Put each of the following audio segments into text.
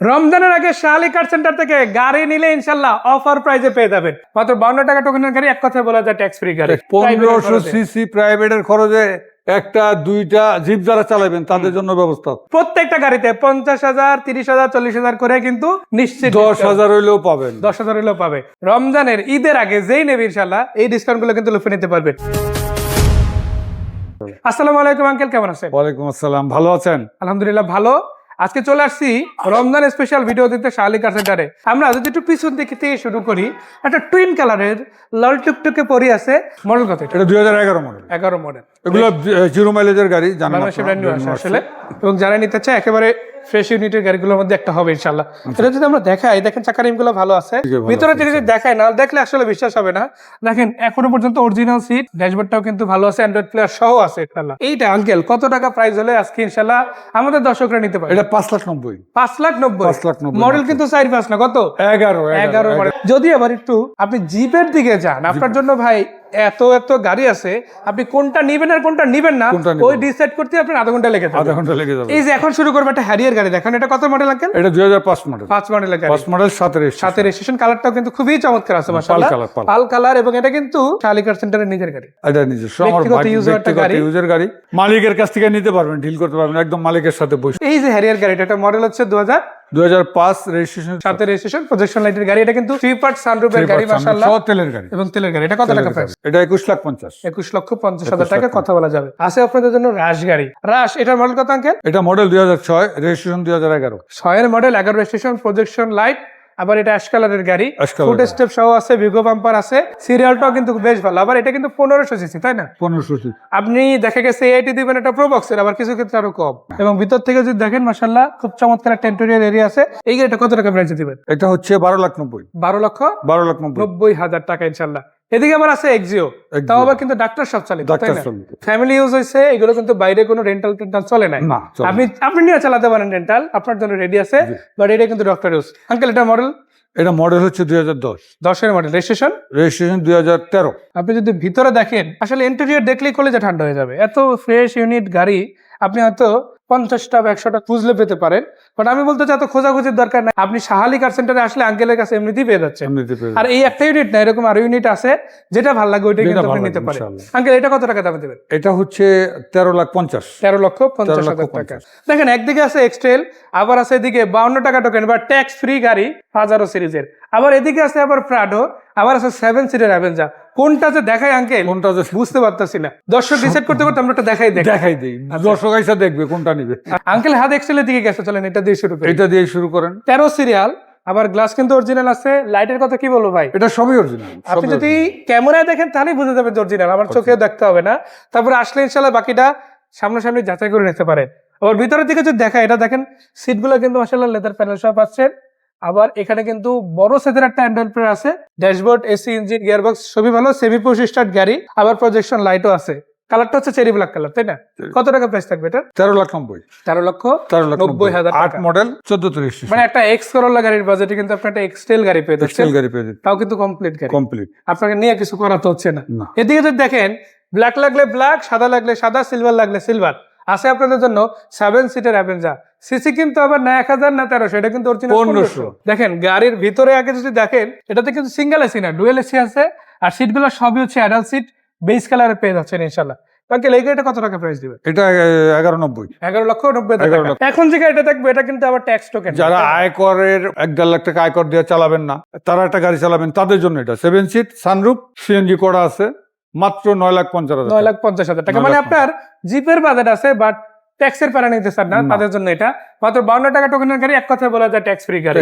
রমজানের আগে শাহালি কার সেন্টার থেকে গাড়ি নিলে ইনশাল্লাহ অফার প্রাইজে পেয়ে যাবেন মাত্র 52 টাকা টোকেনের গাড়ি, এক কথায় বলা যায় ট্যাক্স ফ্রি গাড়ি। 1500 সিসি প্রাইভেটের খরচে একটা দুইটা জিপ যারা চালাবেন তাদের জন্য ব্যবস্থা। প্রত্যেকটা গাড়িতে 50,000, 30,000, 40,000 করে কিন্তু নিশ্চিত 10,000 হইলেও পাবেন, 10,000 হইলেও পাবে। রমজানের ঈদের আগে যেই নেবে ইনশাল্লাহ এই ডিসকাউন্ট গুলো কিন্তু লুফে নিতে পারবেন। আসসালামু আলাইকুম আঙ্কেল, কেমন আছেন? ওয়ালাইকুম আসসালাম, ভালো আছেন? আলহামদুলিল্লাহ ভালো। আজকে চলে আসছি রমজান স্পেশাল ভিডিও দিতে শাহালি কার সেন্টারে। আমরা যদি একটু পিছন দিকে থেকে শুরু করি, একটা টুইন কালারের লাল টুকটুকে পরি আছে। মডেল কত? এটা 2011 মডেল। 11 মডেল। এগুলো জিরো মাইলেজের গাড়ি, জানেন আসলে, এবং যারা নিতে চায় একেবারে ফ্রেশ ইউনিটের গাড়িগুলোর মধ্যে একটা হবে ইনশাআল্লাহ। এটা যদি আমরা দেখাই, দেখেন চাকা রিমগুলো ভালো আছে, ভিতরে যদি দেখায় না দেখলে আসলে বিশ্বাস হবে না। দেখেন এখনো পর্যন্ত অরিজিনাল সিট, ড্যাশবোর্ডটাও কিন্তু ভালো আছে, অ্যান্ড্রয়েড প্লেয়ার সহ আছে ইনশাআল্লাহ। এইটা আঙ্কেল কত টাকা প্রাইস হলে আজকে ইনশাআল্লাহ আমাদের দর্শকরা নিতে পারে? এটা 5,90,000। 5,90,000 মডেল কিন্তু 4-5 না, কত? 11 মডেল। যদি আবার একটু আপনি জিপের দিকে যান, আপনার জন্য ভাই এত গাড়ি আছে, আপনি কোনটা নিবেন আর কোনটা নিবেন না ওই ডিসাইড করতে আপনার আধা ঘন্টা লেগে যাবে। এই যে এখন শুরু করবে একটা হ্যারিয়ার গাড়ি, দেখেন এটা কত মডেল আঙ্কেল? এটা 2005 মডেল। 5 মডেলের গাড়ি, 5 মডেল, সাথে রেজিস্ট্রেশন। কালারটাও কিন্তু খুবই চমৎকার আছে মাশাআল্লাহ, পাল কালার। এবং এটা কিন্তু শাহালি কার সেন্টারের নিজের গাড়ি, এটা নিজস্ব আমার ব্যক্তিগত ইউজার গাড়ি। মালিকের কাছ থেকে নিতে পারবেন, ডিল করতে পারবেন একদম মালিকের সাথে বসে। এই যে হ্যারিয়ার গাড়িটা, এটা মডেল হচ্ছে 2005 রেজিস্ট্রেশন, সাথে রেজিস্ট্রেশন, প্রজেকশন লাইটের গাড়ি। এটা কিন্তু 3 পার্ট সানরুফের গাড়ি মাশাআল্লাহ, তেলের গাড়ি এবং তেলের গাড়ি। এটা কত টাকা প্রাইস? এটা 21,50,000। 21,50,000 টাকা কথা বলা যাবে। আছে আপনাদের জন্য রাশ গাড়ি। রাশ এটার মডেল কত আঙ্কেল? এটা মডেল 2006, রেজিস্ট্রেশন 2011। 6 এর মডেল, 11 রেজিস্ট্রেশন, প্রজেকশন লাইট। আবার এটা অ্যাশ কালারের গাড়ি, ফুট স্টেপ সহ আছে, ভিগো বাম্পার আছে, সিরিয়ালটাও কিন্তু বেশ ভালো। আবার এটা কিন্তু 1500 সিসি, তাই না? 1500 সিসি। আপনি দেখা গেছে এআইটি দিবেন এটা প্রো বক্সের, আবার কিছু ক্ষেত্রে আরো কম। এবং ভিতর থেকে যদি দেখেন মাশাআল্লাহ খুব চমৎকার একটা ইন্টেরিয়র এরিয়া আছে। এই গাড়িটা কত টাকা প্রাইসে দিবেন? এটা হচ্ছে 12,90,000। 12,90,000 টাকা ইনশাআল্লাহ। এদিকে আবার আছে এক্সিও, তাও আবার কিন্তু ডাক্তার সব চালিত, তাই না? ফ্যামিলি ইউজ হইছে এগুলো, কিন্তু বাইরে কোনো রেন্টাল চলে না। আপনি নিয়ে চালাতে পারেন, রেন্টাল আপনার জন্য রেডি আছে, বাট এটা কিন্তু ডক্টর ইউজ। আঙ্কেল এটা মডেল? এটা মডেল হচ্ছে 2010 এর মডেল, রেজিস্ট্রেশন 2013। আপনি যদি ভিতরে দেখেন আসলে ইন্টেরিয়র দেখলেই কলেজে ঠান্ডা হয়ে যাবে। এত ফ্রেশ ইউনিট গাড়ি আপনি হয়তো 50টা বা 100টা খুঁজলে পেতে পারেন, বাট আমি বলতে চাই এত খোঁজাখুঁজির দরকার নাই। আপনি শাহালি কার সেন্টারে আসলে আঙ্কেলের কাছে এমনিতেই পেয়ে যাচ্ছেন। আর এই একটা ইউনিট না, এরকম আরো ইউনিট আছে, যেটা ভালো লাগে ওইটা কিন্তু আপনি নিতে পারেন। আঙ্কেল এটা কত টাকা দামে দেবেন? এটা হচ্ছে 13,50,000। 13,50,000 টাকা। দেখেন একদিকে আছে এক্সট্রেল, আবার আছে এদিকে 52 টাকা টোকেন বা ট্যাক্স ফ্রি গাড়ি হাজারো সিরিজের, আবার এদিকে আছে আবার প্রাডো, আবার আছে 7 সিটের অ্যাভেঞ্জার। কোনটা যে দেখাই আঙ্কেল কোনটা যে বুঝতে পারতাছি না। দর্শক ডিসাইড করতে আমরা একটা দেখাই দিই, দর্শক আইসা দেখবে কোনটা নিবে। আঙ্কেল হাত এক্সেলের দিকে গেছে, চলেন এটা দিয়ে শুরু করি। এটা দিয়ে শুরু করেন। 13 সিরিয়াল, আবার গ্লাস কিন্তু অরিজিনাল আছে। লাইটের কথা কি বলবো ভাই, এটা সবই অরিজিনাল। আপনি যদি ক্যামেরায় দেখেন তাহলেই বুঝে যাবেন অরিজিনাল, আমার চোখেও দেখতে হবে না। তারপরে আসলে ইনশাআল্লাহ বাকিটা সামনাসামনি যাচাই করে নিতে পারেন। আবার ভিতরের দিকে যদি দেখা, এটা দেখেন সিটগুলো কিন্তু মাশাআল্লাহ লেদার প্যানেল সহ পাচ্ছেন। আবার এখানে কিন্তু বড় সাইজের একটা অ্যান্ড্রয়েড প্লেয়ার আছে, ড্যাশবোর্ড, এসি, ইঞ্জিন, গিয়ারবক্স সবই ভালো, সেমি পুশ স্টার্ট গাড়ি। আবার প্রজেকশন লাইটও আছে। কালারটা হচ্ছে চেরি ব্ল্যাক কালার, তাই না? কত টাকা প্রাইস থাকবে এটা? 13,90,000। 13,90,000 8 মডেল, 14 মানে একটা এক্স করোলা গাড়ির বাজেটে কিন্তু আপনি একটা এক্সটেল গাড়ি পেয়ে যাচ্ছেন, তাও কিন্তু কমপ্লিট গাড়ি। আপনাকে নিয়ে কিছু করা তো হচ্ছে না। এদিকে যদি দেখেন, ব্ল্যাক লাগলে ব্ল্যাক, সাদা লাগলে সাদা, সিলভার লাগলে সিলভার আছে আপনাদের জন্য 7 সিটের অ্যাভেঞ্জার। সিসি কিন্তু আবার না 1000 না 1300, এটা কিন্তু অরিজিনাল 1500। দেখেন গাড়ির ভিতরে আগে যদি দেখেন, এটাতে কিন্তু সিঙ্গেল এসি না, ডুয়েল এসি আছে। আর সিটগুলো সবই হচ্ছে অ্যাডাল্ট সিট, বেস কালারে পেয়ে যাচ্ছেন ইনশাআল্লাহ। আঙ্কেল এই গাড়িটা কত টাকা প্রাইস দিবেন? এটা 11,90,000। 11,90,000। এখন যে গাড়িটা দেখবে এটা কিন্তু আবার ট্যাক্স টোকেন। যারা আয়করের 1.5 লাখ টাকা আয়কর দিয়ে চালাবেন না, তারা একটা গাড়ি চালাবেন, তাদের জন্য এটা 7 সিট, সানরুফ, সিএনজি করা আছে, মাত্র 9,50,000। 9,50,000 টাকা। মানে আপনার জিপের বাজেট আছে, বাট ট্যাক্সের প্যারা নিতে চান না, তাদের জন্য এটা মাত্র 52 টাকা টোকেনের গাড়ি, এক কথায় বলা যায় ট্যাক্স ফ্রি গাড়ি।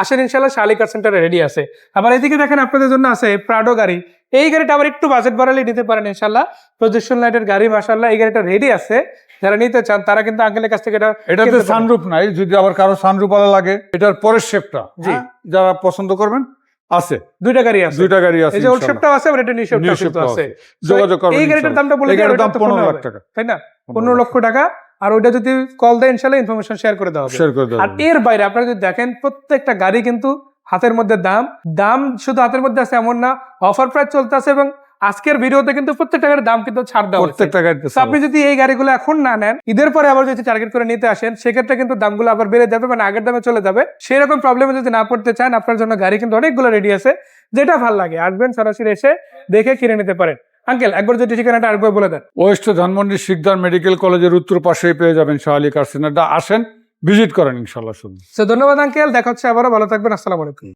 আসেন ইনশাআল্লাহ শাহালি কার সেন্টারে রেডি আছে। আবার এদিকে দেখেন আপনাদের জন্য আছে প্রাডো গাড়ি। এই গাড়িটা আবার একটু বাজেট বাড়ালে নিতে পারেন ইনশাআল্লাহ। প্রজেকশন লাইটের গাড়ি মাশাআল্লাহ, এই গাড়িটা রেডি আছে। যারা নিতে চান তারা কিন্তু আঙ্কেলের কাছ থেকে এটাতে সানরুফ নাই, যদি আবার কারো সানরুফ ভালো লাগে, এটার পরের শেপটা যারা পছন্দ করবেন আছে। দুইটা গাড়ি আছে, এই যে ওল্ড শেপটাও আছে, আর এটা নিউ শেপটাও আছে। যোগাযোগ করবেন। এই গাড়িটার দামটা বলে দিই, এটার দাম 15 লাখ টাকা, তাই না? 15 লক্ষ টাকা। আর ওইটা যদি কল দেয় ইনশাআল্লাহ ইনফরমেশন শেয়ার করে দেওয়া হবে। আর এর বাইরে আপনারা যদি দেখেন, প্রত্যেকটা গাড়ি কিন্তু হাতের মধ্যে দাম শুধু হাতের মধ্যে আছে এমন না, অফার প্রাইস চলতে আছে, এবং আজকের ভিডিওতে কিন্তু প্রত্যেকটা গাড়ির দাম কিন্তু ছাড় দেওয়া হচ্ছে। প্রত্যেকটা গাড়িতে So, আপনি যদি এই গাড়িগুলো এখন না নেন, ঈদের পরে আবার যদি টার্গেট করে নিতে আসেন, সেক্ষেত্রে কিন্তু দামগুলো আবার বেড়ে যাবে, মানে আগের দামে চলে যাবে। সেরকম প্রবলেমে যদি না পড়তে চান, আপনার জন্য গাড়ি কিন্তু অনেকগুলো রেডি আছে, যেটা ভালো লাগে আসবেন সরাসরি এসে দেখে কিনে নিতে পারেন। আঙ্কেল একবার যদি ঠিকানাটা আরেকবার বলে দেন। ওয়েস্ট ধানমন্ডি শিকদার মেডিকেল কলেজের উত্তর পাশেই পেয়ে যাবেন শাহালি কার সেন্টারটা। আসেন, ভিজিট করেন ইনশাল্লাহ। শুনুন। তো ধন্যবাদ আঙ্কেল, দেখা হচ্ছে আবারও, ভালো থাকবেন, আসসালামু আলাইকুম।